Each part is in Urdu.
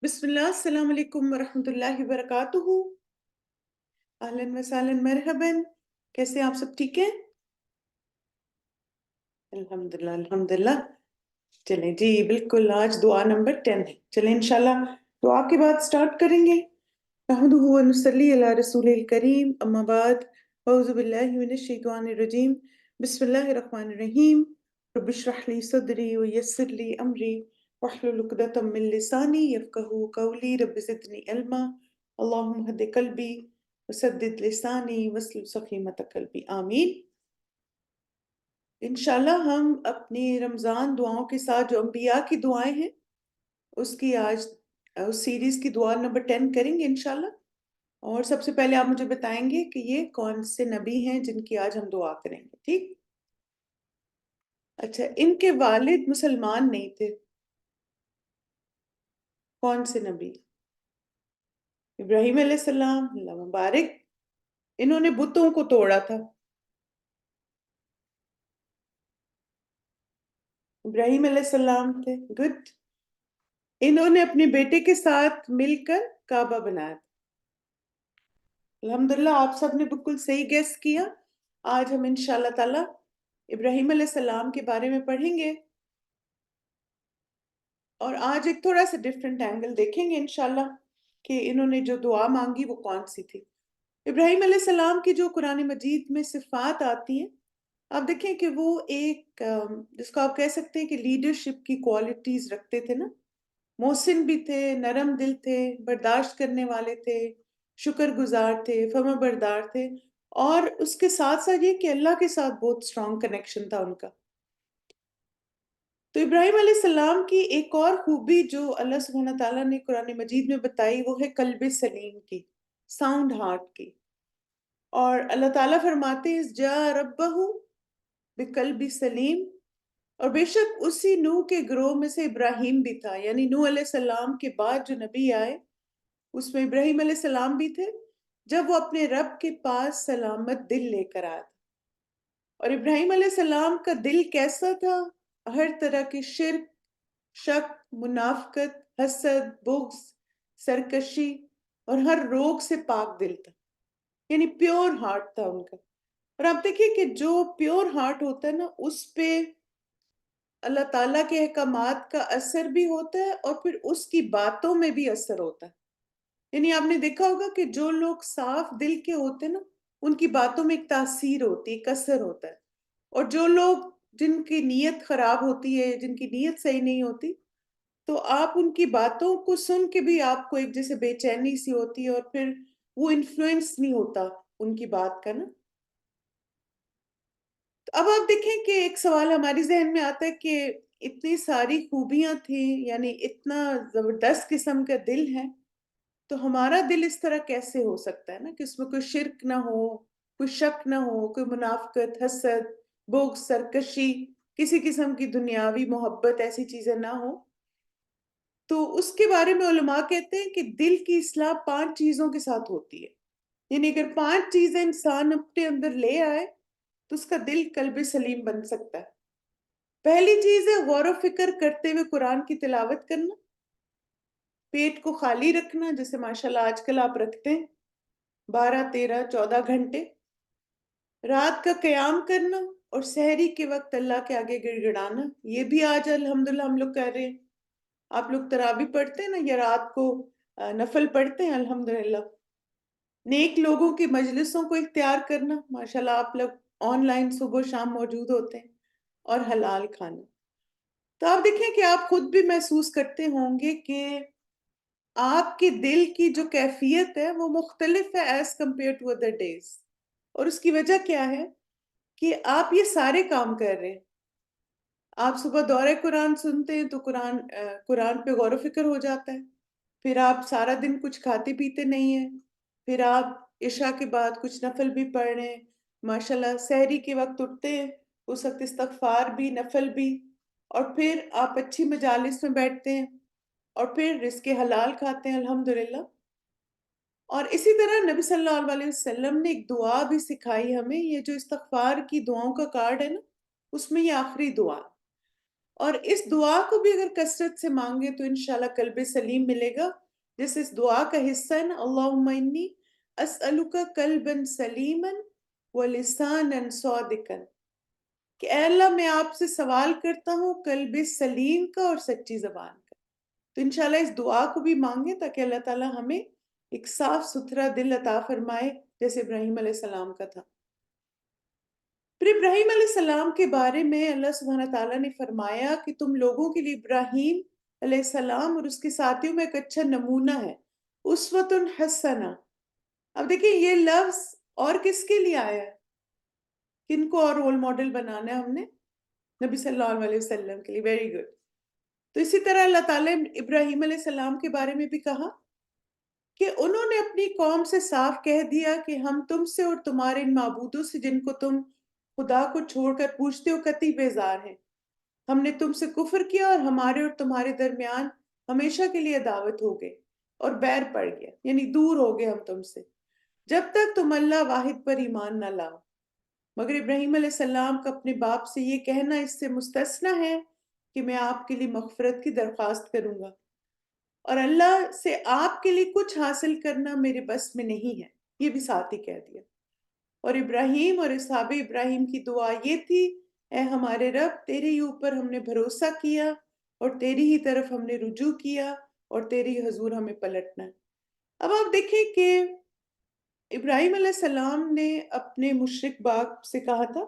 بسم اللہ السلام علیکم ورحمۃ اللہ وبرکاتہ۔ اہلاً وسہلاً مرحباً، کیسے آپ سب ٹھیک ہیں؟ الحمدللہ الحمدللہ۔ چلیں جی بالکل، آج دعا نمبر 10 ہے۔ چلیں انشاءاللہ دعا کے بعد سٹارٹ کریں گے۔ نحمدہ و نصلی علی رسول الکریم، اما بعد، اعوذ باللہ من الشیطان الرجیم، بسم اللہ الرحمن الرحیم۔ رب اشرح لی صدری ویسر لی امری واحلل عقدۃ من لسانی یفقہوا قولی، رب زدنی علما، اللہم اہد قلبی وسدد لسانی واسلل سخیمۃ قلبی، آمین۔ انشاءاللہ ہم اپنی رمضان دعاؤں کے ساتھ جو انبیاء کی دعائیں ہیں اس کی آج اس سیریز کی دعا نمبر 10 کریں گے انشاءاللہ۔ اور سب سے پہلے آپ مجھے بتائیں گے کہ یہ کون سے نبی ہیں جن کی آج ہم دعا کریں گے، ٹھیک؟ اچھا، ان کے والد مسلمان نہیں تھے، کون سے نبی؟ ابراہیم علیہ السلام، اللہ مبارک۔ انہوں نے بتوں کو توڑا تھا، ابراہیم علیہ السلام تھے، گڈ۔ انہوں نے اپنے بیٹے کے ساتھ مل کر کعبہ بنایا تھا، الحمدللہ آپ سب نے بالکل صحیح گیس کیا۔ آج ہم انشاءاللہ تعالی ابراہیم علیہ السلام کے بارے میں پڑھیں گے، اور آج ایک تھوڑا سا ڈیفرنٹ اینگل دیکھیں گے انشاءاللہ کہ انہوں نے جو دعا مانگی وہ کون سی تھی۔ ابراہیم علیہ السلام کی جو قرآن مجید میں صفات آتی ہیں، آپ دیکھیں کہ وہ ایک جس کو آپ کہہ سکتے ہیں کہ لیڈرشپ کی کوالٹیز رکھتے تھے نا، محسن بھی تھے، نرم دل تھے، برداشت کرنے والے تھے، شکر گزار تھے، فرما بردار تھے، اور اس کے ساتھ ساتھ یہ کہ اللہ کے ساتھ بہت اسٹرانگ کنیکشن تھا ان کا۔ تو ابراہیم علیہ السلام کی ایک اور خوبی جو اللہ سبحانہ تعالیٰ نے قرآن مجید میں بتائی وہ ہے قلب سلیم کی، ساؤنڈ ہارٹ کی۔ اور اللہ تعالیٰ فرماتے ہیں جا ربہ بقلب سلیم، اور بے شک اسی نوح کے گروہ میں سے ابراہیم بھی تھا، یعنی نوح علیہ السلام کے بعد جو نبی آئے اس میں ابراہیم علیہ السلام بھی تھے، جب وہ اپنے رب کے پاس سلامت دل لے کر آیا تھا۔ اور ابراہیم علیہ السلام کا دل کیسا تھا؟ ہر طرح کی شرک، شک، منافقت، حسد، بغض، سرکشی اور ہر روگ سے پاک دل تھا، یعنی پیور ہارٹ تھا ان کا۔ اور آپ دیکھیے کہ جو پیور ہارٹ ہوتا ہے نا اس پہ اللہ تعالیٰ کے احکامات کا اثر بھی ہوتا ہے اور پھر اس کی باتوں میں بھی اثر ہوتا ہے۔ یعنی آپ نے دیکھا ہوگا کہ جو لوگ صاف دل کے ہوتے ہیں نا ان کی باتوں میں ایک تاثیر ہوتی ہے، ایک اثر ہوتا ہے، اور جو لوگ جن کی نیت خراب ہوتی ہے، جن کی نیت صحیح نہیں ہوتی، تو آپ ان کی باتوں کو سن کے بھی آپ کو ایک جیسے بے چینی سی ہوتی ہے، اور پھر وہ انفلوئنس نہیں ہوتا ان کی بات کا نا۔ تو اب آپ دیکھیں کہ ایک سوال ہماری ذہن میں آتا ہے کہ اتنی ساری خوبیاں تھیں، یعنی اتنا زبردست قسم کا دل ہے، تو ہمارا دل اس طرح کیسے ہو سکتا ہے نا کہ اس میں کوئی شرک نہ ہو، کوئی شک نہ ہو، کوئی منافقت، حسد، بغض، سرکشی، کسی قسم کی دنیاوی محبت، ایسی چیزیں نہ ہو۔ تو اس کے بارے میں علماء کہتے ہیں کہ دل کی اصلاح 5 چیزوں کے ساتھ ہوتی ہے، یعنی اگر 5 چیزیں انسان اپنے اندر لے آئے تو اس کا دل قلب سلیم بن سکتا ہے۔ پہلی چیز ہے غور و فکر کرتے ہوئے قرآن کی تلاوت کرنا، پیٹ کو خالی رکھنا، جیسے ماشاءاللہ آج کل آپ رکھتے ہیں 12، 13، 14 گھنٹے، رات کا قیام کرنا، اور سحری کے وقت اللہ کے آگے گڑ گڑانا۔ یہ بھی آج الحمدللہ ہم لوگ کر رہے ہیں۔ آپ لوگ تراویح پڑھتے ہیں نا، یا رات کو نفل پڑھتے ہیں الحمدللہ۔ نیک لوگوں کی مجلسوں کو اختیار کرنا، ماشاءاللہ آپ لوگ آن لائن صبح و شام موجود ہوتے ہیں، اور حلال کھانا۔ تو آپ دیکھیں کہ آپ خود بھی محسوس کرتے ہوں گے کہ آپ کے دل کی جو کیفیت ہے وہ مختلف ہے as compared to other days. اور اس کی وجہ کیا ہے کہ آپ یہ سارے کام کر رہے ہیں۔ آپ صبح دورہ قرآن سنتے ہیں تو قرآن پہ غور و فکر ہو جاتا ہے، پھر آپ سارا دن کچھ کھاتے پیتے نہیں ہیں، پھر آپ عشاء کے بعد کچھ نفل بھی پڑھ رہے ہیں، ماشاءاللہ سحری کے وقت اٹھتے ہیں، اس وقت استغفار بھی، نفل بھی، اور پھر آپ اچھی مجالس میں بیٹھتے ہیں، اور پھر رزق حلال کھاتے ہیں الحمدللہ۔ اور اسی طرح نبی صلی اللہ علیہ وسلم نے ایک دعا بھی سکھائی ہمیں، یہ جو استغفار کی دعاؤں کا کارڈ ہے نا اس میں یہ آخری دعا، اور اس دعا کو بھی اگر کثرت سے مانگے تو انشاءاللہ قلب سلیم ملے گا. جیسے اس دعا کا حصہ ہے نا، اللہم انی اسألک قلبا سلیما ولسانا صادقا، کہ اے اللہ میں آپ سے سوال کرتا ہوں قلب سلیم کا اور سچی زبان کا. تو انشاءاللہ اس دعا کو بھی مانگیں تاکہ اللہ تعالیٰ ہمیں ایک صاف ستھرا دل عطا فرمائے جیسے ابراہیم علیہ السلام کا تھا. پھر ابراہیم علیہ السلام کے بارے میں اللہ سبحانہ تعالیٰ نے فرمایا کہ تم لوگوں کے لیے ابراہیم علیہ السلام اور اس کے ساتھیوں میں ایک اچھا نمونہ ہے، اسوۃ حسنہ. اب دیکھیں یہ لفظ اور کس کے لیے آیا ہے؟ کن کو اور رول ماڈل بنانا ہے ہم نے؟ نبی صلی اللہ علیہ وسلم کے لیے. Very good. تو اسی طرح اللہ تعالیٰ نے ابراہیم علیہ السلام کے بارے میں بھی کہا کہ انہوں نے اپنی قوم سے صاف کہہ دیا کہ ہم تم سے اور تمہارے ان معبودوں سے جن کو تم خدا کو چھوڑ کر پوچھتے ہو قطعی بیزار ہیں. ہم نے تم سے کفر کیا اور ہمارے اور تمہارے درمیان ہمیشہ کے لیے عداوت ہو گئی اور بیر پڑ گیا، یعنی دور ہو گئے ہم تم سے جب تک تم اللہ واحد پر ایمان نہ لاؤ. مگر ابراہیم علیہ السلام کا اپنے باپ سے یہ کہنا اس سے مستثنی ہے کہ میں آپ کے لیے مغفرت کی درخواست کروں گا اور اللہ سے آپ کے لیے کچھ حاصل کرنا میرے بس میں نہیں ہے. یہ بھی ساتھ ہی کہہ دیا. اور ابراہیم اور اصحاب ابراہیم کی دعا یہ تھی، اے ہمارے رب تیرے ہی اوپر ہم نے بھروسہ کیا اور تیری ہی طرف ہم نے رجوع کیا اور تیری حضور ہمیں پلٹنا ہے. اب آپ دیکھیں کہ ابراہیم علیہ السلام نے اپنے مشرک باپ سے کہا تھا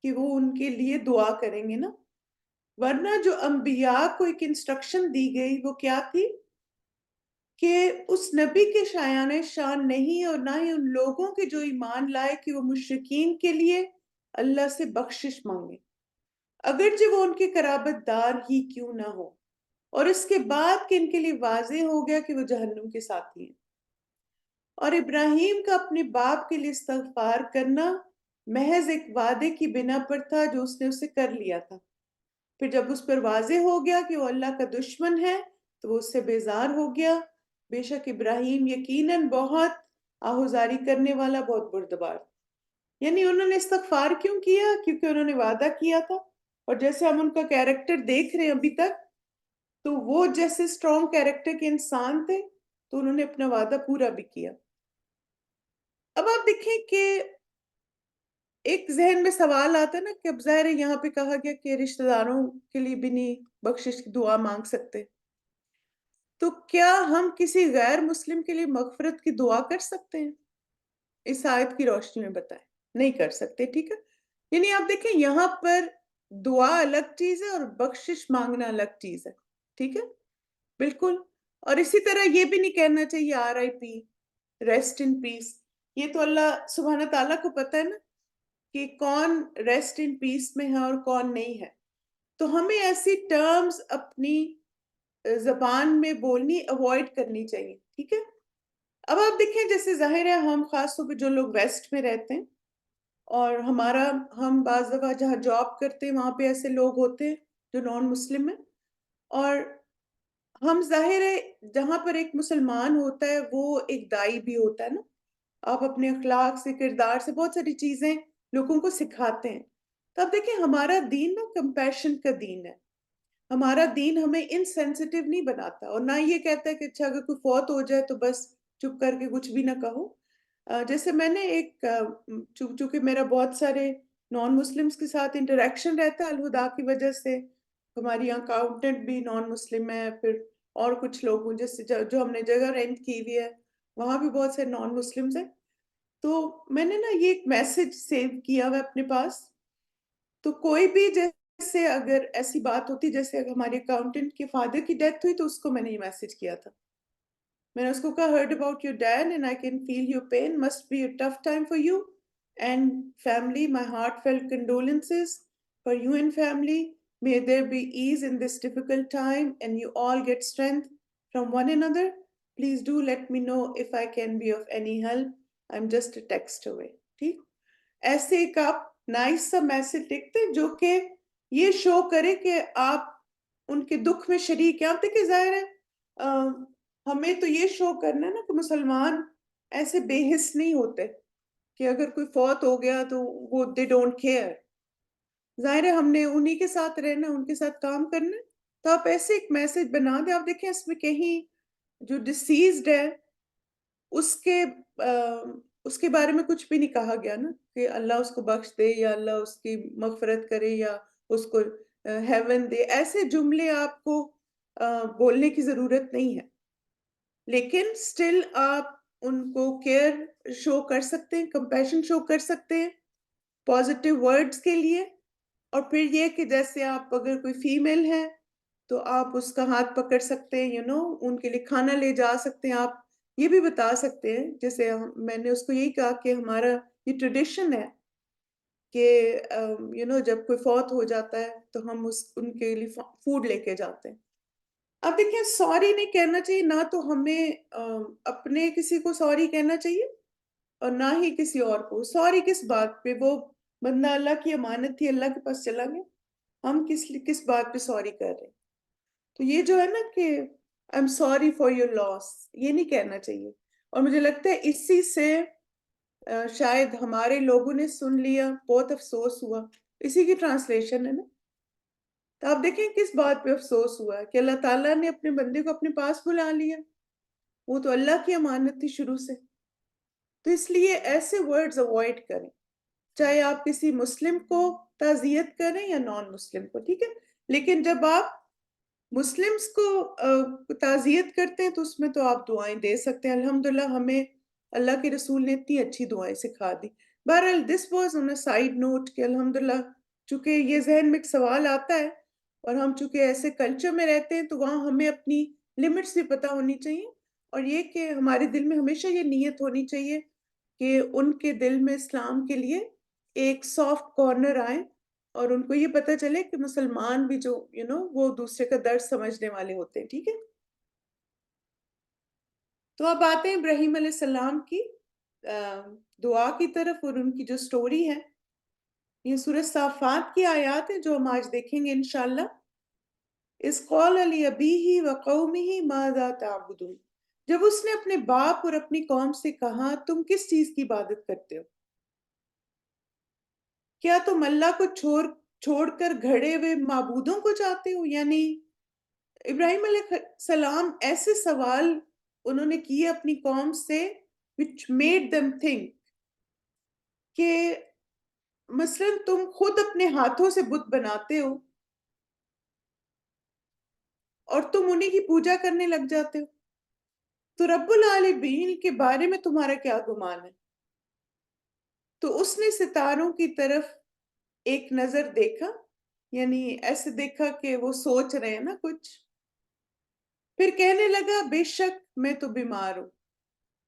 کہ وہ ان کے لیے دعا کریں گے نا، ورنہ جو انبیاء کو ایک انسٹرکشن دی گئی وہ کیا تھی کہ اس نبی کے شایان شان نہیں اور نہ ہی ان لوگوں کے جو ایمان لائے کہ وہ مشرکین کے لیے اللہ سے بخشش مانگے اگرچہ وہ ان کے قرابت دار ہی کیوں نہ ہو، اور اس کے بعد کہ ان کے لیے واضح ہو گیا کہ وہ جہنم کے ساتھی ہیں. اور ابراہیم کا اپنے باپ کے لیے استغفار کرنا محض ایک وعدے کی بنا پر تھا جو اس نے اسے کر لیا تھا. پھر جب اس پر واضح ہو گیا کہ وہ اللہ کا دشمن ہے تو وہ اس سے بیزار ہو گیا. بے شک ابراہیم یقیناً بہت آہوزاری کرنے والا، بہت بردبار. یعنی انہوں نے استغفار کیوں کیا؟ کیونکہ انہوں نے وعدہ کیا تھا، اور جیسے ہم ان کا کیریکٹر دیکھ رہے ہیں ابھی تک، تو وہ جیسے سٹرونگ کیریکٹر کے انسان تھے تو انہوں نے اپنا وعدہ پورا بھی کیا. اب آپ دیکھیں کہ ایک ذہن میں سوال آتا ہے نا کہ اب ظاہر ہے یہاں پہ کہا گیا کہ رشتہ داروں کے لیے بھی نہیں بخشش کی دعا مانگ سکتے، تو کیا ہم کسی غیر مسلم کے لیے مغفرت کی دعا کر سکتے ہیں؟ اس آیت کی روشنی میں بتائیں. نہیں کر سکتے. ٹھیک ہے، یعنی آپ دیکھیں یہاں پر دعا الگ چیز ہے اور بخشش مانگنا الگ چیز ہے. ٹھیک ہے، بالکل. اور اسی طرح یہ بھی نہیں کہنا چاہیے RIP، ریسٹ ان پیس. یہ تو اللہ سبحانہ تعالیٰ کو پتہ ہے نا کہ کون ریسٹ ان پیس میں ہے اور کون نہیں ہے. تو ہمیں ایسی ٹرمز اپنی زبان میں بولنی اوائڈ کرنی چاہیے. ٹھیک ہے. اب آپ دیکھیں جیسے ظاہر ہے ہم خاص طور پہ جو لوگ ویسٹ میں رہتے ہیں اور ہم بعض دفعہ جہاں جاب کرتے ہیں وہاں پہ ایسے لوگ ہوتے ہیں جو نان مسلم ہیں، اور ہم ظاہر ہے جہاں پر ایک مسلمان ہوتا ہے وہ ایک دائی بھی ہوتا ہے نا. آپ اپنے اخلاق سے، کردار سے بہت ساری چیزیں لوگوں کو سکھاتے ہیں. تو اب دیکھیں ہمارا دین نا کمپیشن کا دین ہے. ہمارا دین ہمیں انسینسٹیو نہیں بناتا اور نہ یہ کہتا ہے کہ اچھا اگر کوئی فوت ہو جائے تو بس چپ کر کے کچھ بھی نہ کہو. جیسے میں نے چونکہ میرا بہت سارے نان مسلمس کے ساتھ انٹریکشن رہتا ہے الہدا کی وجہ سے، ہماری یہاں اکاؤنٹنٹ بھی نان مسلم ہے، پھر اور کچھ لوگ جیسے جو ہم نے جگہ رینٹ کی ہوئی ہے وہاں بھی بہت سے نان مسلمس ہیں. تو میں نے نا یہ ایک میسج سیو کیا ہوا اپنے پاس. تو کوئی بھی جیسے اگر ایسی بات ہوتی جیسے اگر ہمارے اکاؤنٹنٹ کے فادر کی ڈیتھ ہوئی تو اس کو میں نے یہ میسج کیا تھا. میں نے اس کو کہا heard about your dad and I can feel your pain, must be a tough time for you and family, my heartfelt condolences for you and family. May there be ease in this difficult time and you all get strength from one another. Please do let me know if I can be of any help. I'm just a text away. ٹھیک، ایسے ایک آپ نائس سا میسج لکھتے جو کہ یہ شو کرے کہ آپ ان کے دکھ میں شریک ہیں. آپ دیکھیں ظاہر ہے ہمیں تو یہ شو کرنا ہے نا کہ مسلمان ایسے بے حس نہیں ہوتے کہ اگر کوئی فوت ہو گیا تو وہ they don't care. ظاہر ہے ہم نے انہی کے ساتھ رہنا، ان کے ساتھ کام کرنا ہے، تو آپ ایسے ایک میسج بنا دیں. آپ دیکھیں اس میں کہیں جو ڈسیزڈ ہے اس کے اس کے بارے میں کچھ بھی نہیں کہا گیا نا کہ اللہ اس کو بخش دے یا اللہ اس کی مغفرت کرے یا اس کو ہیون دے. ایسے جملے آپ کو بولنے کی ضرورت نہیں ہے، لیکن سٹل آپ ان کو کیئر شو کر سکتے ہیں، کمپیشن شو کر سکتے ہیں پازیٹیو ورڈز کے لیے. اور پھر یہ کہ جیسے آپ اگر کوئی فیمیل ہے تو آپ اس کا ہاتھ پکڑ سکتے ہیں، ان کے لیے کھانا لے جا سکتے ہیں. آپ یہ بھی بتا سکتے ہیں، جیسے میں نے اس کو یہی کہا کہ ہمارا یہ ٹریڈیشن ہے کہ جب کوئی فوت ہو جاتا ہے تو ہم ان کے لیے فوڈ لے کے جاتے ہیں. اب دیکھیں سوری نہیں کہنا چاہیے، نہ تو ہمیں اپنے کسی کو سوری کہنا چاہیے اور نہ ہی کسی اور کو. سوری کس بات پہ؟ وہ بندہ اللہ کی امانت تھی، اللہ کے پاس چلا گیا، ہم کس بات پہ سوری کر رہے ہیں؟ تو یہ جو ہے نا کہ I am sorry for your loss, یہ نہیں کہنا چاہیے. اور مجھے لگتا ہے اسی سے شاید ہمارے لوگوں نے سن لیا، بہت افسوس ہوا. اسی کی ٹرانسلیشن ہے نا. تو آپ دیکھیں کس بات پہ افسوس ہوا ہے کہ اللہ تعالیٰ نے اپنے بندے کو اپنے پاس بلا لیا. وہ تو اللہ کی امانت تھی شروع سے. تو اس لیے ایسے ورڈز اوائڈ کریں، چاہے آپ کسی مسلم کو تعزیت کریں یا نان مسلم کو، ٹھیک ہے. لیکن جب آپ مسلمز کو تعزیت کرتے ہیں تو اس میں تو آپ دعائیں دے سکتے ہیں. الحمدللہ ہمیں اللہ کے رسول نے اتنی اچھی دعائیں سکھا دی. بہرحال this was on a side note کہ الحمدللہ چونکہ یہ ذہن میں ایک سوال آتا ہے اور ہم چونکہ ایسے کلچر میں رہتے ہیں تو وہاں ہمیں اپنی لمٹس بھی پتہ ہونی چاہیے. اور یہ کہ ہمارے دل میں ہمیشہ یہ نیت ہونی چاہیے کہ ان کے دل میں اسلام کے لیے ایک سافٹ کارنر آئے اور ان کو یہ پتہ چلے کہ مسلمان بھی جو وہ دوسرے کا درد سمجھنے والے ہوتے ہیں. ٹھیک ہے. تو اب آتے ہیں ابراہیم علیہ السلام کی دعا کی طرف اور ان کی جو سٹوری ہے. یہ سورہ صافات کی آیات ہیں جو ہم آج دیکھیں گے انشاءاللہ. اذ قال لأبیہ وقومہ ماذا تعبدون، جب اس نے اپنے باپ اور اپنی قوم سے کہا تم کس چیز کی عبادت کرتے ہو؟ کیا تم اللہ کو چھوڑ کر گھڑے ہوئے معبودوں کو چاہتے ہو؟ یعنی ابراہیم علیہ السلام ایسے سوال انہوں نے کیے اپنی قوم سے which made them think کہ مثلا تم خود اپنے ہاتھوں سے بت بناتے ہو اور تم انہی کی پوجا کرنے لگ جاتے ہو، تو رب العالمین کے بارے میں تمہارا کیا گمان ہے؟ تو اس نے ستاروں کی طرف ایک نظر دیکھا، یعنی ایسے دیکھا کہ وہ سوچ رہے ہیں نا کچھ. پھر کہنے لگا بے شک میں تو بیمار ہوں.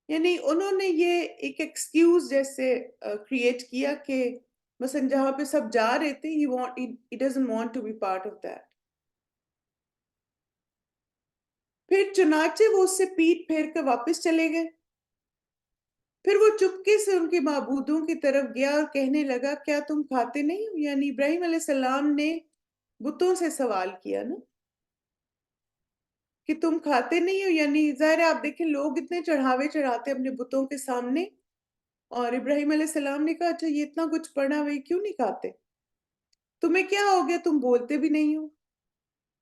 یعنی انہوں نے یہ ایک ایکسکیوز جیسے کریٹ کیا کہ مثلا جہاں پہ سب جا رہے تھے he doesn't want to be part of that. پھر چنانچہ وہ اس سے پیٹ پھیر کر واپس چلے گئے. پھر وہ چپکے سے ان کے معبودوں کی طرف گیا اور کہنے لگا کیا تم کھاتے نہیں ہو؟ یعنی ابراہیم علیہ السلام نے بتوں سے سوال کیا نا کہ تم کھاتے نہیں ہو. یعنی ظاہر ہے آپ دیکھیں لوگ اتنے چڑھاوے چڑھاتے اپنے بتوں کے سامنے، اور ابراہیم علیہ السلام نے کہا اچھا یہ اتنا کچھ پڑھا ہوئی کیوں نہیں کھاتے؟ تمہیں کیا ہو گیا تم بولتے بھی نہیں ہو؟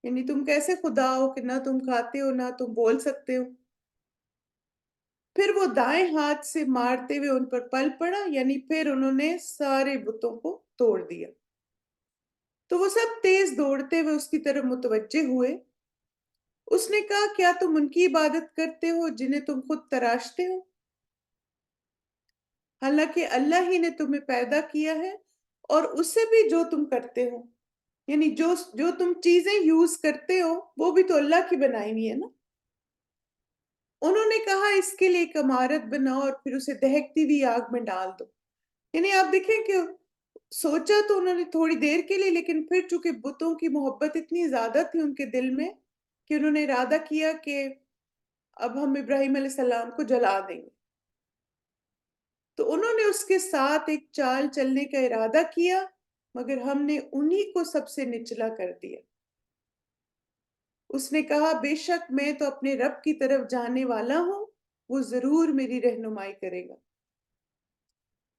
یعنی تم کیسے خدا ہو کہ نہ تم کھاتے ہو نہ تم بول سکتے ہو؟ پھر وہ دائیں ہاتھ سے مارتے ہوئے ان پر پل پڑا، یعنی پھر انہوں نے سارے بتوں کو توڑ دیا. تو وہ سب تیز دوڑتے ہوئے اس کی طرف متوجہ ہوئے. اس نے کہا کیا تم ان کی عبادت کرتے ہو جنہیں تم خود تراشتے ہو، حالانکہ اللہ ہی نے تمہیں پیدا کیا ہے اور اسے بھی جو تم کرتے ہو. یعنی جو تم چیزیں یوز کرتے ہو وہ بھی تو اللہ کی بنائی ہوئی ہے نا. انہوں نے کہا اس کے لیے ایک عمارت بناؤ اور پھر اسے دہکتی ہوئی آگ میں ڈال دو. یعنی آپ دیکھیں کہ سوچا تو انہوں نے تھوڑی دیر کے لیے، لیکن پھر چونکہ بتوں کی محبت اتنی زیادہ تھی ان کے دل میں کہ انہوں نے ارادہ کیا کہ اب ہم ابراہیم علیہ السلام کو جلا دیں گے. تو انہوں نے اس کے ساتھ ایک چال چلنے کا ارادہ کیا، مگر ہم نے انہی کو سب سے نچلا کر دیا. اس نے کہا بے شک میں تو اپنے رب کی طرف جانے والا ہوں، وہ ضرور میری رہنمائی کرے گا.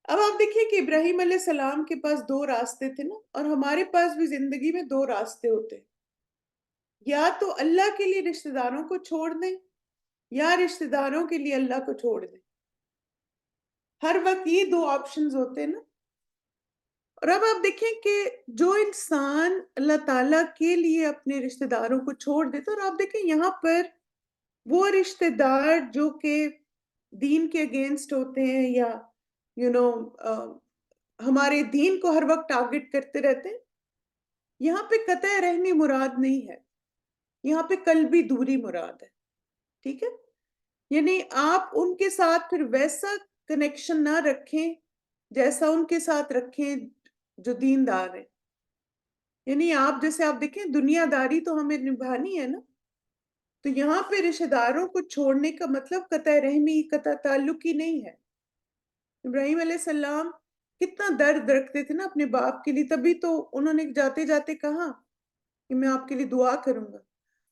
اب آپ دیکھیے کہ ابراہیم علیہ السلام کے پاس دو راستے تھے نا، اور ہمارے پاس بھی زندگی میں دو راستے ہوتے ہیں، یا تو اللہ کے لیے رشتہ داروں کو چھوڑ دیں، یا رشتہ داروں کے لیے اللہ کو چھوڑ دیں۔ ہر وقت یہ دو آپشنز ہوتے ہیں نا۔ اور اب آپ دیکھیں کہ جو انسان اللہ تعالیٰ کے لیے اپنے رشتہ داروں کو چھوڑ دیتا، اور آپ دیکھیں یہاں پر وہ رشتہ دار جو کہ دین کے اگینسٹ ہوتے ہیں، یا ہمارے دین کو ہر وقت ٹارگٹ کرتے رہتے ہیں، یہاں پہ قطع رحمی مراد نہیں ہے، یہاں پہ قلبی دوری مراد ہے، ٹھیک ہے؟ یعنی آپ ان کے ساتھ پھر ویسا کنیکشن نہ رکھیں جیسا ان کے ساتھ رکھیں جو دیندار ہے۔ یعنی آپ جیسے آپ دیکھیں دنیا داری تو ہمیں نبھانی ہے نا، تو یہاں پہ رشتہ داروں کو چھوڑنے کا مطلب قطع رحمی، قطع تعلق ہی نہیں ہے۔ ابراہیم علیہ السلام کتنا درد رکھتے تھے نا اپنے باپ کے لیے، تبھی تو انہوں نے جاتے جاتے کہا کہ میں آپ کے لیے دعا کروں گا۔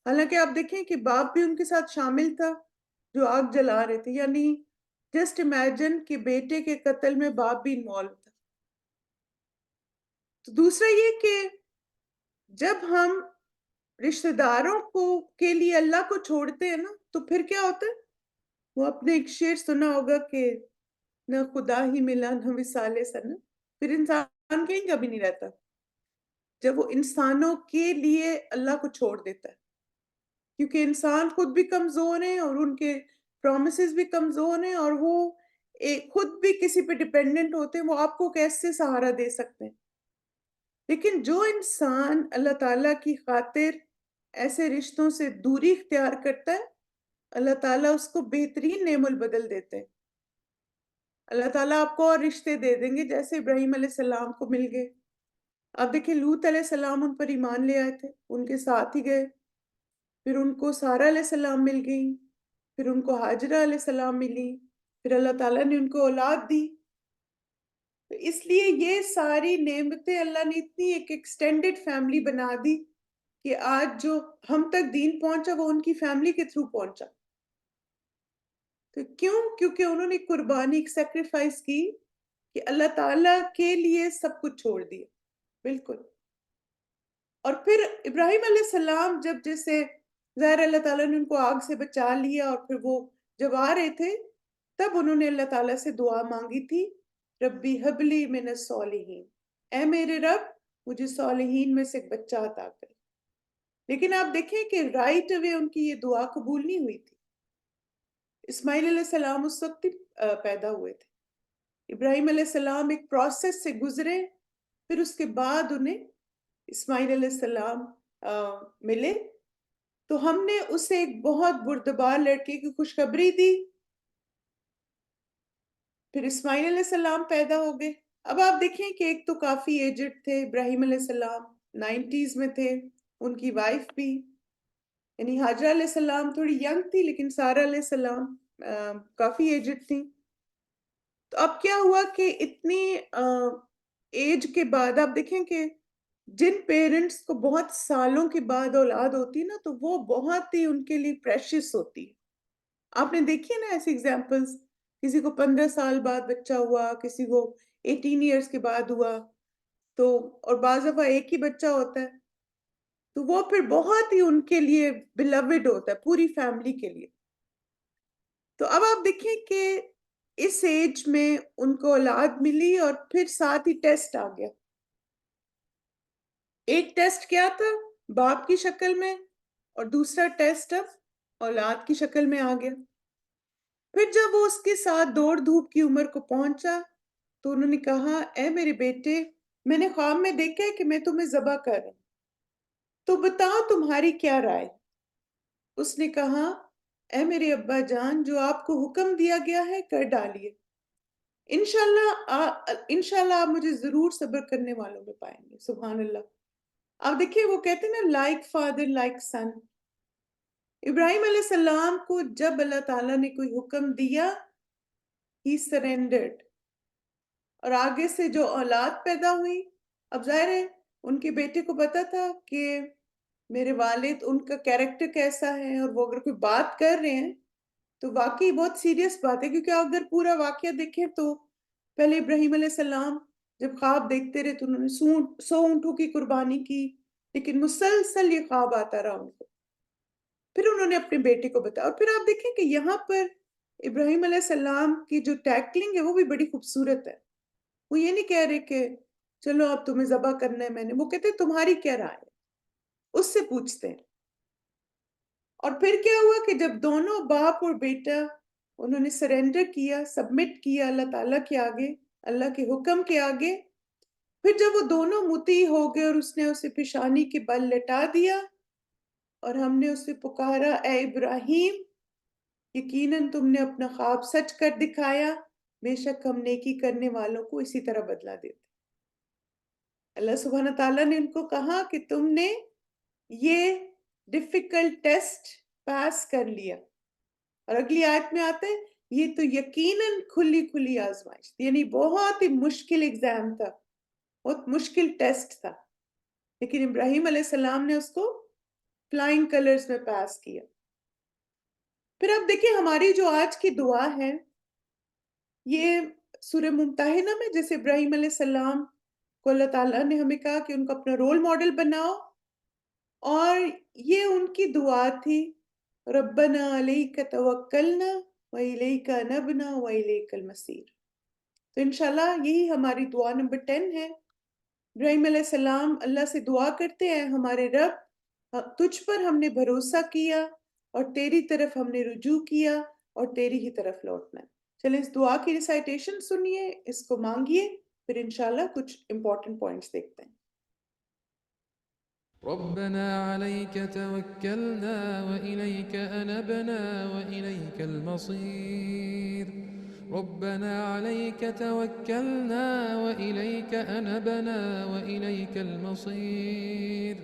حالانکہ آپ دیکھیں کہ باپ بھی ان کے ساتھ شامل تھا جو آگ جلا رہے تھے، یعنی جسٹ امیجن کہ بیٹے کے قتل میں باپ بھی انوالو تھا۔ تو دوسرا یہ کہ جب ہم رشتہ داروں کے لیے اللہ کو چھوڑتے ہیں نا، تو پھر کیا ہوتا ہے؟ وہ اپنے ایک شعر سنا ہوگا کہ نہ خدا ہی ملا نہ وصال سنم، پھر انسان کہیں کا بھی نہیں رہتا جب وہ انسانوں کے لیے اللہ کو چھوڑ دیتا ہے، کیونکہ انسان خود بھی کمزور ہیں اور ان کے پرومسز بھی کمزور ہیں، اور وہ خود بھی کسی پہ ڈیپینڈنٹ ہوتے ہیں، وہ آپ کو کیسے سہارا دے سکتے ہیں؟ لیکن جو انسان اللہ تعالیٰ کی خاطر ایسے رشتوں سے دوری اختیار کرتا ہے، اللہ تعالیٰ اس کو بہترین نعم البدل دیتے ہیں۔ اللہ تعالیٰ آپ کو اور رشتے دے دیں گے جیسے ابراہیم علیہ السلام کو مل گئے۔ آپ دیکھیں لوط علیہ السلام ان پر ایمان لے آئے تھے، ان کے ساتھ ہی گئے، پھر ان کو سارہ علیہ السلام مل گئی، پھر ان کو ہاجرہ علیہ السلام ملی، پھر اللہ تعالیٰ نے ان کو اولاد دی۔ تو اس لیے یہ ساری نعمتیں اللہ نے اتنی ایک ایکسٹینڈڈ فیملی بنا دی کہ آج جو ہم تک دین پہنچا وہ ان کی فیملی کے تھرو پہنچا۔ تو کیوں؟ کیونکہ انہوں نے قربانی، ایک سیکریفائس کی کہ اللہ تعالیٰ کے لیے سب کچھ چھوڑ دیا، بالکل۔ اور پھر ابراہیم علیہ السلام جب جیسے ظاہر اللہ تعالیٰ نے ان کو آگ سے بچا لیا، اور پھر وہ جب آ رہے تھے تب انہوں نے اللہ تعالیٰ سے دعا مانگی تھی، ربی حبلی من الصالحین، اے میرے رب مجھے صالحین میں سے ایک بچہ عطا کر۔ لیکن آپ دیکھیں کہ رائٹ اوے ان کی یہ دعا قبول نہیں ہوئی تھی۔ اسماعیل علیہ السلام اس وقت پیدا ہوئے تھے، ابراہیم علیہ السلام ایک پروسیس سے گزرے، پھر اس کے بعد انہیں اسماعیل علیہ السلام ملے، تو ہم نے اسے ایک بہت بردبار لڑکے کی خوشخبری دی، پھر اسماعیل علیہ السلام پیدا ہو گئے۔ اب آپ دیکھیں کہ ایک تو کافی ایجڈ تھے ابراہیم علیہ السلام، 90s میں تھے، ان کی وائف بھی، یعنی ہاجرہ علیہ السلام تھوڑی ینگ تھی، لیکن سارہ علیہ السلام کافی ایجڈ تھی۔ تو اب کیا ہوا کہ اتنی ایج کے بعد آپ دیکھیں کہ جن پیرنٹس کو بہت سالوں کے بعد اولاد ہوتی ہے نا، تو وہ بہت ہی ان کے لیے پریشس ہوتی ہے۔ آپ نے دیکھی ہے نا ایسی ایگزامپلز، کسی کو 15 سال بعد بچہ ہوا، کسی کو 18 ایئرس کے بعد ہوا، تو اور بعض دفعہ ایک ہی بچہ ہوتا ہے، تو وہ پھر بہت ہی ان کے لیے بیلوڈ ہوتا ہے، پوری فیملی کے لیے۔ تو اب آپ دیکھیں کہ اس ایج میں ان کو اولاد ملی، اور پھر ساتھ ہی ٹیسٹ آ گیا۔ ایک ٹیسٹ کیا تھا؟ باپ کی شکل میں، اور دوسرا ٹیسٹ اب اولاد کی شکل میں آ گیا۔ پھر جب وہ اس کے ساتھ دوڑ دھوپ کی عمر کو پہنچا تو انہوں نے کہا، اے میرے بیٹے، میں نے خواب میں دیکھا ہے کہ میں تمہیں ذبح کر رہا ہوں، تو بتاؤ تمہاری کیا رائے؟ اس نے کہا، اے میرے ابا جان، جو آپ کو حکم دیا گیا ہے کر ڈالیے، انشاءاللہ آپ مجھے ضرور صبر کرنے والوں میں پائیں گے۔ سبحان اللہ۔ آپ دیکھیں وہ کہتے ہیں نا لائک فادر لائک سن، ابراہیم علیہ السلام کو جب اللہ تعالیٰ نے کوئی حکم دیا he surrendered، اور آگے سے جو اولاد پیدا ہوئی، اب ظاہر ہے ان کے بیٹے کو پتا تھا کہ میرے والد ان کا کیریکٹر کیسا ہے، اور وہ اگر کوئی بات کر رہے ہیں تو واقعی بہت سیریس بات ہے، کیونکہ اگر پورا واقعہ دیکھیں تو پہلے ابراہیم علیہ السلام جب خواب دیکھتے رہے تو انہوں نے 100 اونٹوں کی قربانی کی، لیکن مسلسل یہ خواب آتا رہا ان کو. پھر انہوں نے اپنے بیٹے کو بتایا. اور پھر آپ دیکھیں کہ یہاں پر ابراہیم علیہ السلام کی جو ٹیکلنگ ہے وہ بھی بڑی خوبصورت ہے. وہ یہ نہیں کہہ رہے کہ چلو اب تمہیں ذبح کرنا ہے میں نے، وہ کہتے تمہاری کیا رائے ہے، اس سے پوچھتے ہیں. اور پھر کیا ہوا کہ جب دونوں باپ اور بیٹا انہوں نے سرنڈر کیا، سبمٹ کیا اللہ تعالیٰ کے آگے، اللہ کے حکم کے آگے، پھر جب وہ دونوں مطیع ہو گئے اور اس نے اسے پیشانی کے بل لٹا دیا اور ہم نے اسے پکارا اے ابراہیم، یقیناً تم نے اپنا خواب سچ کر دکھایا، بے شک ہم نیکی کرنے والوں کو اسی طرح بدلہ دیتے. اللہ سبحانہ تعالیٰ نے ان کو کہا کہ تم نے یہ ڈیفیکلٹ ٹیسٹ پاس کر لیا. اور اگلی آیت میں آتا ہے یہ تو یقیناً کھلی کھلی آزمائش، یعنی بہت ہی مشکل ایگزام تھا، بہت مشکل ٹیسٹ تھا، لیکن ابراہیم علیہ السلام نے اس کو فلائنگ کلرز میں پاس کیا. پھر اب دیکھیں ہماری جو آج کی دعا ہے یہ سورہ ممتحنہ میں جیسے ابراہیم علیہ السلام کو اللہ تعالیٰ نے ہمیں کہا کہ ان کو اپنا رول ماڈل بناؤ، اور یہ ان کی دعا تھی ربنا علیک توکلنا وإلیک انبنا وإلیک المصیر. تو انشاءاللہ یہی ہماری دعا نمبر 10 ہے. ابراہیم علیہ السلام اللہ سے دعا کرتے ہیں ہمارے رب تجھ پر ہم نے بھروسہ کیا اور تیری طرف ہم نے رجوع کیا اور تیری ہی طرف لوٹنا ہے. چلیں اس دعا کی ریسائٹیشن سنیے، اس کو مانگیے، پھر انشاءاللہ کچھ امپورٹنٹ پوائنٹس دیکھتے ہیں. ربنا عليك توكلنا وإليك أنبنا وإليك المصير. ربنا عليك توكلنا وإليك أنبنا وإليك المصير.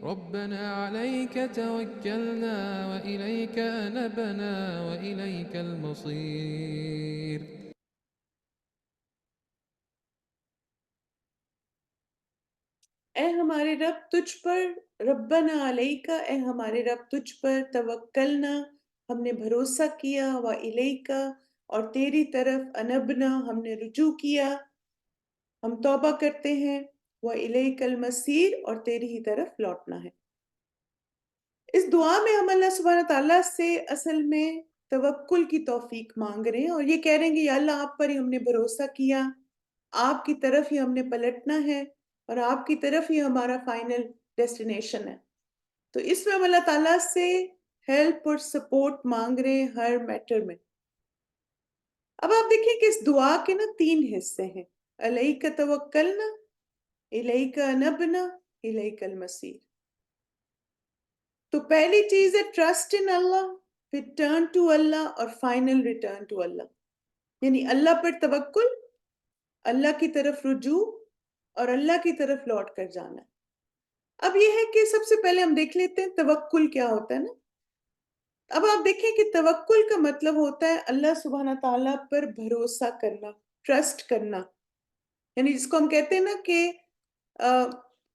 ربنا عليك توكلنا وإليك أنبنا وإليك المصير. اے ہمارے رب تجھ پر، ربنا علیکا، اے ہمارے رب تجھ پر، توکلنا ہم نے بھروسہ کیا، و الیکا اور تیری طرف، انبنا ہم نے رجوع کیا، ہم توبہ کرتے ہیں، و الیک المصیر اور تیری ہی طرف لوٹنا ہے. اس دعا میں ہم اللہ سبحانہ تعالیٰ سے اصل میں توکل کی توفیق مانگ رہے ہیں، اور یہ کہہ رہے ہیں کہ یا اللہ آپ پر ہی ہم نے بھروسہ کیا، آپ کی طرف ہی ہم نے پلٹنا ہے، اور آپ کی طرف ہی ہمارا فائنل ڈیسٹینیشن ہے. تو اس میں ہم اللہ تعالیٰ سے ہیلپ اور سپورٹ مانگ رہے ہیں ہر میٹر میں. اب آپ دیکھیں کہ اس دعا کے نا 3 حصے ہیں، علیک توکلنا، الیک انبنا، الیک المصیر. تو پہلی چیز ہے ٹرسٹ ان اللہ، پھر ٹرن ٹو اللہ، اور فائنل ریٹرن ٹو اللہ. یعنی اللہ پر توکل، اللہ کی طرف رجوع، اور اللہ کی طرف لوٹ کر جانا. اب یہ ہے کہ سب سے پہلے ہم دیکھ لیتے ہیں توکل کیا ہوتا ہے نا. اب آپ دیکھیں کہ توکل کا مطلب ہوتا ہے اللہ سبحانہ تعالیٰ پر بھروسہ کرنا، ٹرسٹ کرنا. یعنی جس کو ہم کہتے ہیں نا کہ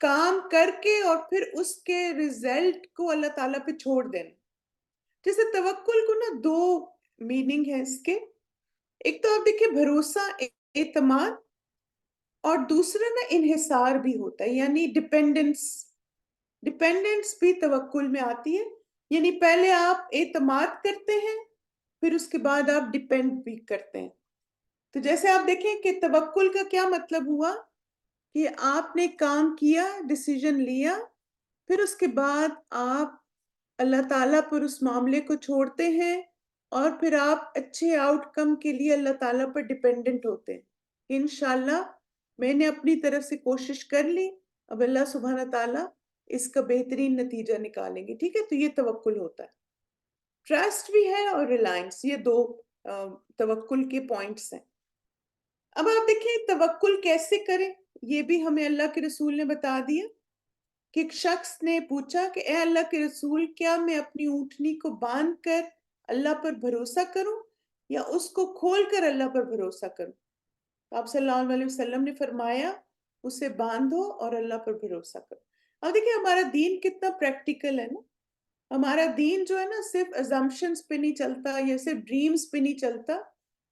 کام کر کے اور پھر اس کے ریزلٹ کو اللہ تعالیٰ پہ چھوڑ دینا. جیسے توکل کو نا 2 میننگ ہے اس کے. ایک تو آپ دیکھیں بھروسہ، اعتماد، اور دوسرا نا انحصار بھی ہوتا ہے، یعنی ڈیپینڈنس. ڈیپینڈنس بھی توکل میں آتی ہے، یعنی پہلے آپ اعتماد کرتے ہیں پھر اس کے بعد آپ ڈیپینڈ بھی کرتے ہیں. تو جیسے آپ دیکھیں کہ توکل کا کیا مطلب ہوا کہ آپ نے کام کیا، ڈیسیژن لیا، پھر اس کے بعد آپ اللہ تعالیٰ پر اس معاملے کو چھوڑتے ہیں، اور پھر آپ اچھے آؤٹ کم کے لیے اللہ تعالیٰ پر ڈیپینڈنٹ ہوتے ہیں. انشاءاللہ میں نے اپنی طرف سے کوشش کر لی، اب اللہ سبحانہ تعالیٰ اس کا بہترین نتیجہ نکالیں گے. ٹھیک ہے، تو یہ توکل ہوتا ہے. ٹرسٹ بھی ہے اور ریلائنس، یہ 2 توکل کے پوائنٹس ہیں. اب آپ دیکھیں توکل کیسے کریں، یہ بھی ہمیں اللہ کے رسول نے بتا دیا کہ ایک شخص نے پوچھا کہ اے اللہ کے رسول، کیا میں اپنی اونٹنی کو باندھ کر اللہ پر بھروسہ کروں یا اس کو کھول کر اللہ پر بھروسہ کروں؟ آپ صلی اللہ علیہ وسلم نے فرمایا اسے باندھو اور اللہ پر بھروسہ کرو. اب دیکھیں ہمارا دین کتنا پریکٹیکل ہے نا. ہمارا دین جو ہے نا صرف ازمپشنز پہ نہیں چلتا یا صرف ڈریمز پہ نہیں چلتا،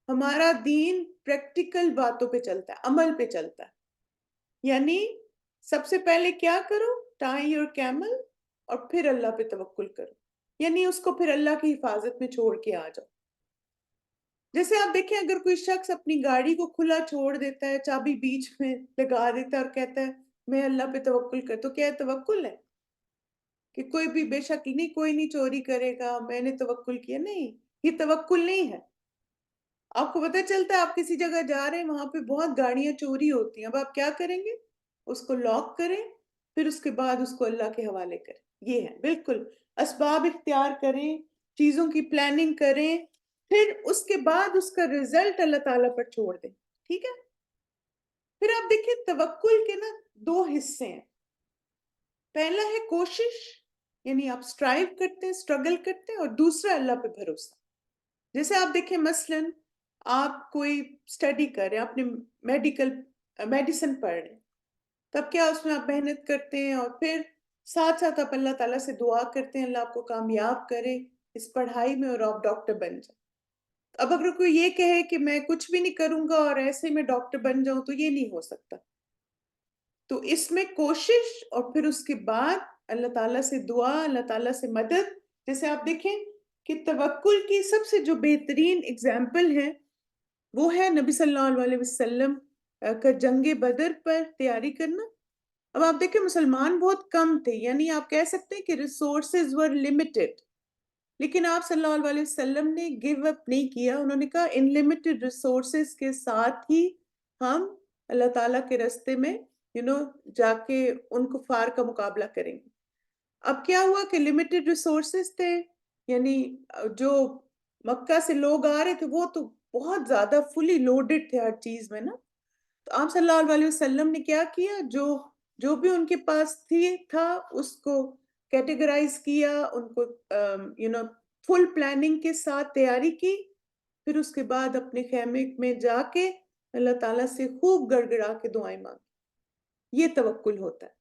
ہمارا دین پریکٹیکل باتوں پہ چلتا ہے، عمل پہ چلتا ہے. یعنی سب سے پہلے کیا کرو، ٹائی یور کیمل، اور پھر اللہ پہ توکل کرو. یعنی اس کو پھر اللہ کی حفاظت میں چھوڑ کے آ جاؤ. جیسے آپ دیکھیں اگر کوئی شخص اپنی گاڑی کو کھلا چھوڑ دیتا ہے، چابی بیچ میں لگا دیتا ہے اور کہتا ہے میں اللہ پہ توکل کر، تو کیا ہے توکل ہے؟ کہ کوئی بھی بے شک نہیں، کوئی نہیں چوری کرے گا، میں نے توکل کیا. نہیں، یہ توکل نہیں ہے. آپ کو پتہ چلتا ہے آپ کسی جگہ جا رہے ہیں، وہاں پہ بہت گاڑیاں چوری ہوتی ہیں، اب آپ کیا کریں گے؟ اس کو لاک کریں، پھر اس کے بعد اس کو اللہ کے حوالے کریں. یہ ہے بالکل، اسباب اختیار کریں، چیزوں کی پلاننگ کریں، پھر اس کے بعد اس کا رزلٹ اللہ تعالیٰ پر چھوڑ دیں. ٹھیک ہے؟ پھر آپ دیکھیں توکل کے نا دو حصے ہیں. پہلا ہے کوشش، یعنی آپ سٹرائیو کرتے ہیں، اسٹرگل کرتے ہیں، اور دوسرا اللہ پہ بھروسہ. جیسے آپ دیکھیں مثلاً آپ کوئی اسٹڈی کر رہے ہیں، آپ نے میڈیسن پڑھ رہے ہیں، تب کیا اس میں آپ محنت کرتے ہیں، اور پھر ساتھ ساتھ آپ اللہ تعالیٰ سے دعا کرتے ہیں اللہ آپ کو کامیاب کرے اس پڑھائی میں اور آپ ڈاکٹر بن جائیں. اب اگر کوئی یہ کہے کہ میں کچھ بھی نہیں کروں گا اور ایسے میں ڈاکٹر بن جاؤں، تو یہ نہیں ہو سکتا. تو اس میں کوشش اور پھر اس کے بعد اللہ تعالیٰ سے دعا، اللہ تعالیٰ سے مدد. جیسے آپ دیکھیں کہ توکل کی سب سے جو بہترین اگزامپل ہے وہ ہے نبی صلی اللہ علیہ وسلم کا جنگ بدر پر تیاری کرنا. اب آپ دیکھیں مسلمان بہت کم تھے، یعنی آپ کہہ سکتے ہیں کہ ریسورسز ور لمیٹڈ، لیکن آپ صلی اللہ علیہ وسلم نے گیو اپ نہیں کیا. انہوں نے کہا ان لمیٹڈ ریسورسز کے ساتھ ہی ہم اللہ تعالیٰ کے راستے میں جا کے ان کفار کا مقابلہ کریں گے. اب کیا ہوا کہ لمیٹڈ ریسورسز تھے، یعنی جو مکہ سے لوگ آ رہے تھے وہ تو بہت زیادہ فلی لوڈڈ تھے ہر چیز میں نا. تو آپ صلی اللہ علیہ وسلم نے کیا کیا، جو بھی ان کے پاس تھا اس کو کیٹیگرائز کیا، ان کو فل پلاننگ کے ساتھ تیاری کی. پھر اس کے بعد اپنے خیمے میں جا کے اللہ تعالیٰ سے خوب گڑ گڑا کے دعائیں مانگی. یہ توکل ہوتا ہے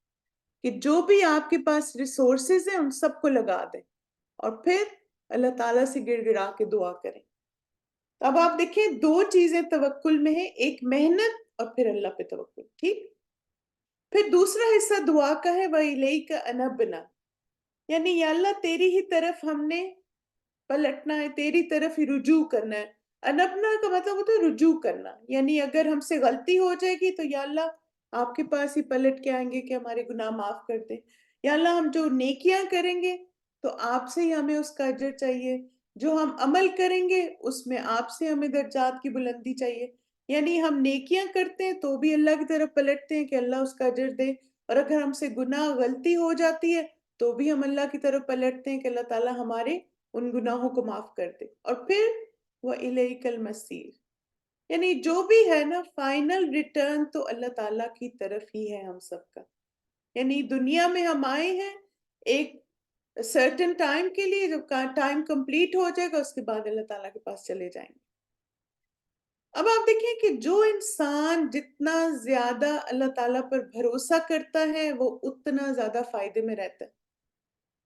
کہ جو بھی آپ کے پاس ریسورسز ہیں ان سب کو لگا دیں اور پھر اللہ تعالیٰ سے گڑ گڑا کے دعا کریں. اب آپ دیکھیں دو چیزیں توکل میں ہیں، ایک محنت اور پھر اللہ پہ توکل. ٹھیک. پھر دوسرا حصہ دعا کا ہے وَإِلَيْكَ أَنَبْنَا، یعنی یا اللہ تیری ہی طرف ہم نے پلٹنا ہے، تیری طرف ہی رجوع کرنا ہے. انبنا کا مطلب ہوتا ہے رجوع کرنا، یعنی اگر ہم سے غلطی ہو جائے گی تو یا اللہ آپ کے پاس ہی پلٹ کے آئیں گے کہ ہمارے گناہ معاف کر دیں. یا اللہ ہم جو نیکیاں کریں گے تو آپ سے ہی ہمیں اس کا اجر چاہیے، جو ہم عمل کریں گے اس میں آپ سے ہمیں درجات کی بلندی چاہیے. یعنی ہم نیکیاں کرتے ہیں تو بھی اللہ کی طرف پلٹتے ہیں کہ اللہ اس کا اجر دے، اور اگر ہم سے گناہ غلطی ہو جاتی ہے تو بھی ہم اللہ کی طرف پلٹتے ہیں کہ اللہ تعالیٰ ہمارے ان گناہوں کو معاف کر دے. اور پھر وَإِلَيْكَ الْمَصِيرُ، یعنی جو بھی ہے نا فائنل ریٹرن تو اللہ تعالیٰ کی طرف ہی ہے ہم سب کا. یعنی دنیا میں ہم آئے ہیں ایک سرٹن ٹائم کے لیے، جب ٹائم کمپلیٹ ہو جائے گا اس کے بعد اللہ تعالیٰ کے پاس چلے جائیں گے. اب آپ دیکھیں کہ جو انسان جتنا زیادہ اللہ تعالیٰ پر بھروسہ کرتا ہے وہ اتنا زیادہ فائدے میں رہتا ہے.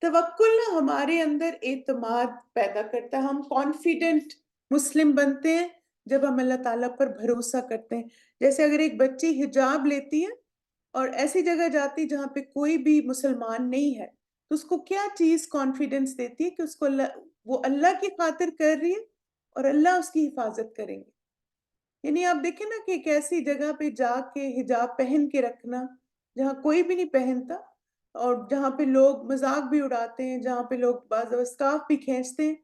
توکل نہ ہمارے اندر اعتماد پیدا کرتا ہے، ہم کانفیڈنٹ مسلم بنتے ہیں جب ہم اللہ تعالیٰ پر بھروسہ کرتے ہیں. جیسے اگر ایک بچی حجاب لیتی ہے اور ایسی جگہ جاتی جہاں پہ کوئی بھی مسلمان نہیں ہے تو اس کو کیا چیز کانفیڈنس دیتی ہے کہ اس کو وہ اللہ کی خاطر کر رہی ہے اور اللہ اس کی حفاظت کریں گے. یعنی آپ دیکھیں نا کہ ایک ایسی جگہ پہ جا کے حجاب پہن کے رکھنا جہاں کوئی بھی نہیں پہنتا، اور جہاں پہ لوگ مذاق بھی اڑاتے ہیں، جہاں پہ لوگ بعض اسکارف بھی کھینچتے ہیں،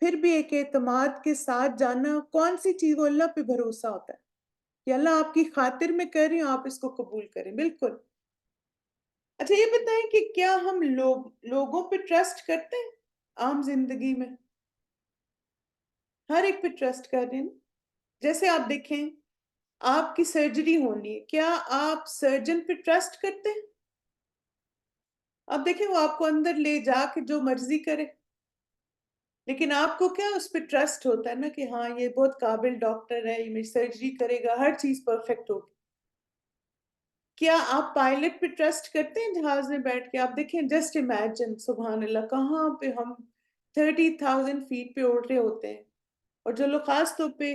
پھر بھی ایک اعتماد کے ساتھ جانا. کون سی چیز؟ وہ اللہ پہ بھروسہ ہوتا ہے کہ اللہ آپ کی خاطر میں کر رہی ہوں، آپ اس کو قبول کریں. بالکل. اچھا یہ بتائیں کہ کیا ہم لوگوں پہ ٹرسٹ کرتے ہیں عام زندگی میں؟ ہر ایک پہ ٹرسٹ کر رہے ہیں. جیسے آپ دیکھیں آپ کی سرجری ہونی ہے، کیا آپ سرجن پہ ٹرسٹ کرتے ہیں؟ اب دیکھیں وہ آپ کو اندر لے جا کے جو مرضی کرے، لیکن آپ کو کیا اس پہ ٹرسٹ ہوتا ہے نا کہ ہاں یہ بہت قابل ڈاکٹر ہے، یہ میری سرجری کرے گا، ہر چیز پرفیکٹ ہوگی. کیا آپ پائلٹ پہ ٹرسٹ کرتے ہیں جہاز میں بیٹھ کے؟ آپ دیکھیں جسٹ امیجن، سبحان اللہ، کہاں پہ ہم 30,000 فیٹ پہ اڑ رہے ہوتے ہیں، اور جو لوگ خاص طور پہ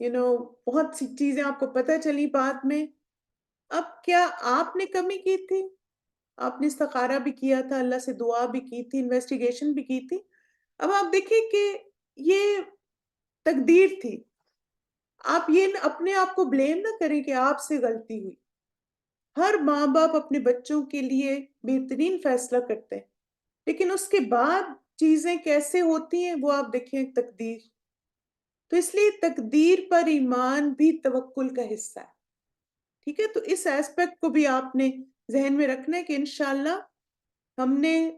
بہت سی چیزیں آپ کو پتہ چلی بعد میں. اب کیا آپ نے کمی کی تھی؟ آپ نے استخارہ بھی کیا تھا، اللہ سے دعا بھی کی تھی، انویسٹیگیشن بھی کی تھی. اب آپ دیکھیں کہ یہ تقدیر تھی. آپ یہ اپنے آپ کو بلیم نہ کریں کہ آپ سے غلطی ہوئی. ہر ماں باپ اپنے بچوں کے لیے بہترین فیصلہ کرتے ہیں، لیکن اس کے بعد چیزیں کیسے ہوتی ہیں وہ آپ دیکھیں تقدیر. تو اس لیے تقدیر پر ایمان بھی توکل کا حصہ ہے. ٹھیک ہے، تو اس ایسپیکٹ کو بھی آپ نے ذہن میں رکھنا ہے کہ انشاءاللہ ہم نے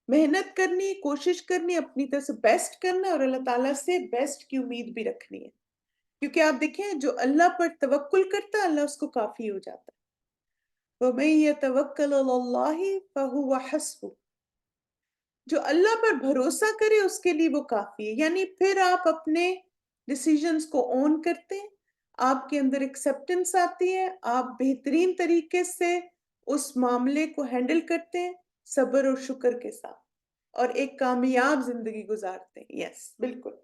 محنت کرنی، کوشش کرنی، اپنی طرف سے بیسٹ کرنا اور اللہ تعالیٰ سے بیسٹ کی امید بھی رکھنی ہے. کیونکہ آپ دیکھیں جو اللہ پر توکل کرتا ہے اللہ اس کو کافی ہو جاتا ہے. وَمَن يَتَوَكَّلْ عَلَى اللَّهِ فَهُوَ حَسْبُهُ. جو اللہ پر بھروسہ کرے اس کے لیے وہ کافی ہے. یعنی پھر آپ اپنے ڈیسیژنز کو اون کرتے ہیں، آپ کے اندر ایکسیپٹنس آتی ہے، آپ بہترین طریقے سے اس معاملے کو ہینڈل کرتے ہیں صبر اور شکر کے ساتھ، اور ایک کامیاب زندگی گزارتے ہیں. یس بالکل.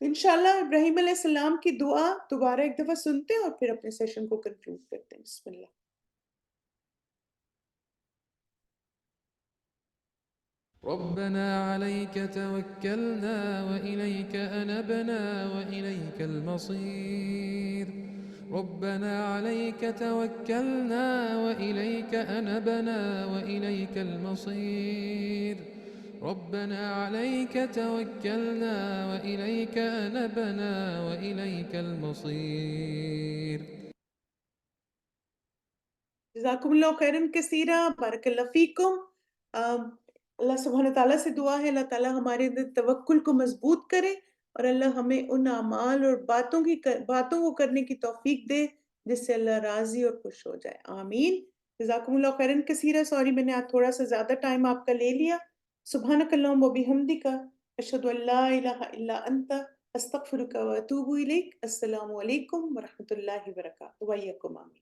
انشاءاللہ ابراہیم علیہ السلام کی دعا دوبارہ ایک دفعہ سنتے ہیں اور پھر اپنے سیشن کو کنکلوڈ کرتے ہیں. بسم اللہ. ربنا عليك توكلنا وإليك أنبنا وإليك المصير ربنا عليك توكلنا وإليك أنبنا وإليك المصير ربنا عليك توكلنا وإليك أنبنا وإليك المصير. جزاکم اللہ خیرن کثیرہ، بارک اللہ فیکم. اللہ سبحانہ تعالیٰ سے دعا ہے اللہ تعالیٰ ہمارے اندر توکل کو مضبوط کرے اور اللہ ہمیں ان اعمال اور باتوں کو کرنے کی توفیق دے جس سے اللہ راضی اور خوش ہو جائے. آمین. جزاکم اللہ خیرن کثیرہ. سوری میں نے آج تھوڑا سا زیادہ ٹائم آپ کا لے لیا. سبحانک اللہم و بحمدک اشہد ان لا الہ الا انت استغفرک و اتوب الیک. السلام علیکم ورحمۃ اللہ وبرکاتہ. ویاکم. آمین.